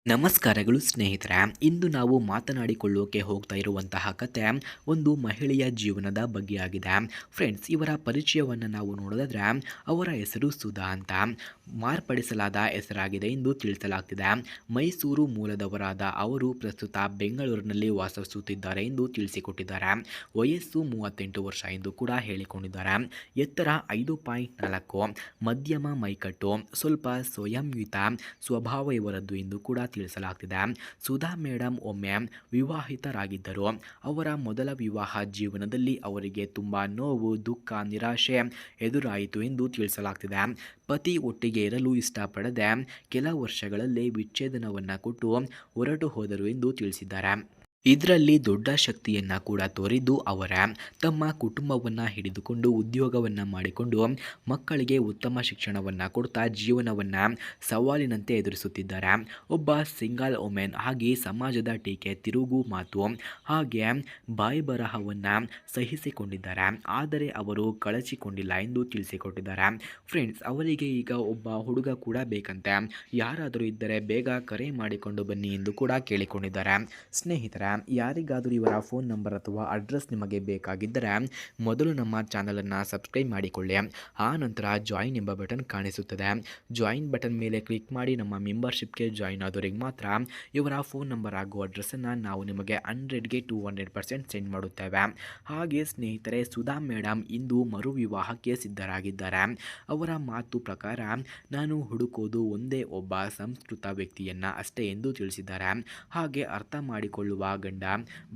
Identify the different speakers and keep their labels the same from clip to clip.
Speaker 1: ನಮಸ್ಕಾರಗಳು ಸ್ನೇಹಿತರೆ. ಇಂದು ನಾವು ಮಾತನಾಡಿಕೊಳ್ಳೋಕೆ ಹೋಗ್ತಾ ಇರುವಂತಹ ಕತೆ ಒಂದು ಮಹಿಳೆಯ ಜೀವನದ ಬಗ್ಗೆ ಆಗಿದೆ. ಫ್ರೆಂಡ್ಸ್, ಇವರ ಪರಿಚಯವನ್ನು ನಾವು ನೋಡೋದಾದ್ರೆ ಅವರ ಹೆಸರು ಸುಧಾ ಅಂತ. ಮಾರ್ಪಡಿಸಲಾದ ಹೆಸರಾಗಿದೆ ಎಂದು ತಿಳಿಸಲಾಗ್ತಿದೆ. ಮೈಸೂರು ಮೂಲದವರಾದ ಅವರು ಪ್ರಸ್ತುತ ಬೆಂಗಳೂರಿನಲ್ಲಿ ವಾಸಿಸುತ್ತಿದ್ದಾರೆ ಎಂದು ತಿಳಿಸಿಕೊಟ್ಟಿದ್ದಾರೆ. ವಯಸ್ಸು 38 ವರ್ಷ ಎಂದು ಕೂಡ ಹೇಳಿಕೊಂಡಿದ್ದಾರೆ. ಎತ್ತರ 5.4, ಮಧ್ಯಮ ಮೈಕಟ್ಟು, ಸ್ವಲ್ಪ ಸ್ವಯಂಯುತ ಸ್ವಭಾವ ಇವರದ್ದು ಎಂದು ಕೂಡ ತಿಳಿಸಲಾಗ್ತಿದೆ. ಸುಧಾ ಮೇಡಮ್ ಒಮ್ಮೆ ವಿವಾಹಿತರಾಗಿದ್ದರು. ಅವರ ಮೊದಲ ವಿವಾಹ ಜೀವನದಲ್ಲಿ ಅವರಿಗೆ ತುಂಬಾ ನೋವು, ದುಃಖ, ನಿರಾಶೆ ಎದುರಾಯಿತು ಎಂದು ತಿಳಿಸಲಾಗ್ತಿದೆ. ಪತಿ ಒಟ್ಟಿಗೆ ಇರಲು ಇಷ್ಟಪಡದೆ ಕೆಲ ವರ್ಷಗಳಲ್ಲೇ ವಿಚ್ಛೇದನವನ್ನು ಕೊಟ್ಟು ಹೊರಟು ಹೋದರು ಎಂದು ತಿಳಿಸಿದ್ದಾರೆ. ಇದರಲ್ಲಿ ದೊಡ್ಡ ಶಕ್ತಿಯನ್ನು ಕೂಡ ತೋರಿದ್ದು ಅವರ ತಮ್ಮ ಕುಟುಂಬವನ್ನು ಹಿಡಿದುಕೊಂಡು ಉದ್ಯೋಗವನ್ನು ಮಾಡಿಕೊಂಡು ಮಕ್ಕಳಿಗೆ ಉತ್ತಮ ಶಿಕ್ಷಣವನ್ನು ಕೊಡ್ತಾ ಜೀವನವನ್ನು ಸವಾಲಿನಂತೆ ಎದುರಿಸುತ್ತಿದ್ದಾರೆ. ಒಬ್ಬ ಸಿಂಗಲ್ ವುಮೆನ್ ಹಾಗೆ ಸಮಾಜದ ಟೀಕೆ, ತಿರುಗು ಮಾತು ಹಾಗೆ ಬಾಯಿ ಬರಹವನ್ನು ಸಹಿಸಿಕೊಂಡಿದ್ದಾರೆ. ಆದರೆ ಅವರು ಕಳಚಿಕೊಂಡಿಲ್ಲ ಎಂದು ತಿಳಿಸಿಕೊಟ್ಟಿದ್ದಾರೆ. ಫ್ರೆಂಡ್ಸ್, ಅವರಿಗೆ ಈಗ ಒಬ್ಬ ಹುಡುಗ ಕೂಡ ಬೇಕಂತೆ. ಯಾರಾದರೂ ಇದ್ದರೆ ಬೇಗ ಕರೆ ಮಾಡಿಕೊಂಡು ಬನ್ನಿ ಎಂದು ಕೂಡ ಕೇಳಿಕೊಂಡಿದ್ದಾರೆ. ಸ್ನೇಹಿತರೆ, ಯಾರಿಗಾದರೂ ಇವರ ಫೋನ್ ನಂಬರ್ ಅಥವಾ ಅಡ್ರೆಸ್ ನಿಮಗೆ ಬೇಕಾಗಿದ್ದರೆ ಮೊದಲು ನಮ್ಮ ಚಾನಲನ್ನು ಸಬ್ಸ್ಕ್ರೈಬ್ ಮಾಡಿಕೊಳ್ಳಿ. ಆ ನಂತರ ಜಾಯಿನ್ ಎಂಬ ಬಟನ್ ಕಾಣಿಸುತ್ತದೆ. ಜಾಯಿನ್ ಬಟನ್ ಮೇಲೆ ಕ್ಲಿಕ್ ಮಾಡಿ ನಮ್ಮ ಮೆಂಬರ್ಶಿಪ್ಗೆ ಜಾಯಿನ್ ಆದವರಿಗೆ ಮಾತ್ರ ಇವರ ಫೋನ್ ನಂಬರ್ ಹಾಗೂ ಅಡ್ರೆಸ್ಸನ್ನು ನಾವು ನಿಮಗೆ 100ಗೆ 200% ಸೆಂಡ್ ಮಾಡುತ್ತೇವೆ. ಹಾಗೆ ಸ್ನೇಹಿತರೆ, ಸುಧಾ ಮೇಡಮ್ ಇಂದು ಮರು ವಿವಾಹಕ್ಕೆ ಸಿದ್ಧರಾಗಿದ್ದಾರೆ. ಅವರ ಮಾತು ಪ್ರಕಾರ ನಾನು ಹುಡುಕೋದು ಒಂದೇ ಒಬ್ಬ ಸಂಸ್ಕೃತ ವ್ಯಕ್ತಿಯನ್ನು ಅಷ್ಟೇ ಎಂದು ತಿಳಿಸಿದ್ದಾರೆ. ಹಾಗೆ ಅರ್ಥ ಮಾಡಿಕೊಳ್ಳುವ ಗಂಡ,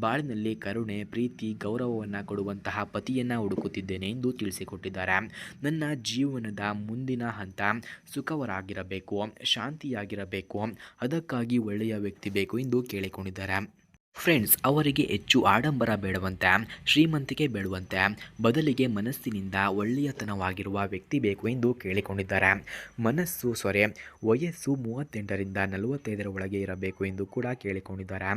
Speaker 1: ಬಾಳಿನಲ್ಲಿ ಕರುಣೆ, ಪ್ರೀತಿ, ಗೌರವವನ್ನು ಕೊಡುವಂತಹ ಪತಿಯನ್ನು ಹುಡುಕುತ್ತಿದ್ದೇನೆ ಎಂದು ತಿಳಿಸಿಕೊಟ್ಟಿದ್ದಾರೆ. ನನ್ನ ಜೀವನದ ಮುಂದಿನ ಹಂತ ಸುಖಕರವಾಗಿರಬೇಕು, ಶಾಂತಿಯಾಗಿರಬೇಕು, ಅದಕ್ಕಾಗಿ ಒಳ್ಳೆಯ ವ್ಯಕ್ತಿ ಬೇಕು ಎಂದು ಕೇಳಿಕೊಂಡಿದ್ದಾರೆ. ಫ್ರೆಂಡ್ಸ್, ಅವರಿಗೆ ಹೆಚ್ಚು ಆಡಂಬರ ಬೇಡವಂತೆ, ಶ್ರೀಮಂತಿಕೆ ಬೇಡವಂತೆ, ಬದಲಿಗೆ ಮನಸ್ಸಿನಿಂದ ಒಳ್ಳೆಯತನವಾಗಿರುವ ವ್ಯಕ್ತಿ ಬೇಕು ಎಂದು ಕೇಳಿಕೊಂಡಿದ್ದಾರೆ. ವಯಸ್ಸು 38ರಿಂದ 45 ಒಳಗೆ ಇರಬೇಕು ಎಂದು ಕೂಡ ಕೇಳಿಕೊಂಡಿದ್ದಾರೆ.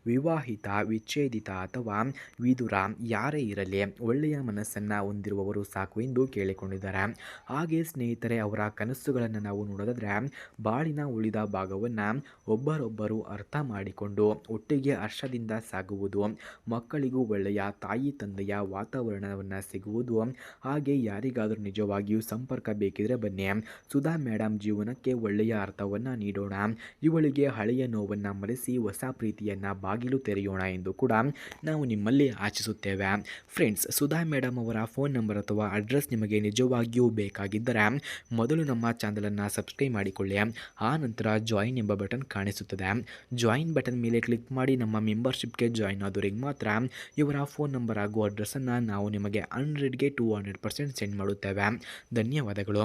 Speaker 1: ವಿವಾಹಿತ, ವಿಚ್ಛೇದಿತ ಅಥವಾ ವಿಧುರ ಯಾರೇ ಇರಲಿ ಒಳ್ಳೆಯ ಮನಸ್ಸನ್ನು ಹೊಂದಿರುವವರು ಸಾಕು ಎಂದು ಕೇಳಿಕೊಂಡಿದ್ದಾರೆ. ಹಾಗೆ ಸ್ನೇಹಿತರೆ, ಅವರ ಕನಸುಗಳನ್ನು ನಾವು ನೋಡೋದಾದರೆ ಬಾಳಿನ ಉಳಿದ ಭಾಗವನ್ನು ಒಬ್ಬರೊಬ್ಬರು ಅರ್ಥ ಮಾಡಿಕೊಂಡು ಒಟ್ಟಿಗೆ ಹರ್ಷದಿಂದ ಸಾಗುವುದು, ಮಕ್ಕಳಿಗೂ ಒಳ್ಳೆಯ ತಾಯಿ ತಂದೆಯ ವಾತಾವರಣವನ್ನು ಸಿಗುವುದು. ಹಾಗೆ ಯಾರಿಗಾದರೂ ನಿಜವಾಗಿಯೂ ಸಂಪರ್ಕ ಬೇಕಿದ್ರೆ ಬನ್ನಿ, ಸುಧಾ ಮೇಡಮ್ ಜೀವನಕ್ಕೆ ಒಳ್ಳೆಯ ಅರ್ಥವನ್ನು ನೀಡೋಣ, ಇವಳಿಗೆ ಹಳೆಯ ನೋವನ್ನು ಮರೆಸಿ ಹೊಸ ಪ್ರೀತಿಯನ್ನು ಬಾಗಿಲು ತೆರೆಯೋಣ ಎಂದು ಕೂಡ ನಾವು ನಿಮ್ಮಲ್ಲಿ ಆಶಿಸುತ್ತೇವೆ. ಫ್ರೆಂಡ್ಸ್, ಸುಧಾ ಮೇಡಮ್ ಅವರ ಫೋನ್ ನಂಬರ್ ಅಥವಾ ಅಡ್ರೆಸ್ ನಿಮಗೆ ನಿಜವಾಗಿಯೂ ಬೇಕಾಗಿದ್ದರೆ ಮೊದಲು ನಮ್ಮ ಚಾನಲನ್ನು ಸಬ್ಸ್ಕ್ರೈಬ್ ಮಾಡಿಕೊಳ್ಳಿ. ಆ ನಂತರ ಜಾಯಿನ್ ಎಂಬ ಬಟನ್ ಕಾಣಿಸುತ್ತದೆ. ಜಾಯಿನ್ ಬಟನ್ ಮೇಲೆ ಕ್ಲಿಕ್ ಮಾಡಿ ನಮ್ಮ ಮೆಂಬರ್ಶಿಪ್ಗೆ ಜಾಯಿನ್ ಆದವರಿಗೆ ಮಾತ್ರ ಇವರ ಫೋನ್ ನಂಬರ್ ಹಾಗೂ ಅಡ್ರೆಸ್ಸನ್ನು ನಾವು ನಿಮಗೆ 100ಗೆ 200% ಸೆಂಡ್ ಮಾಡುತ್ತೇವೆ. ಧನ್ಯವಾದಗಳು.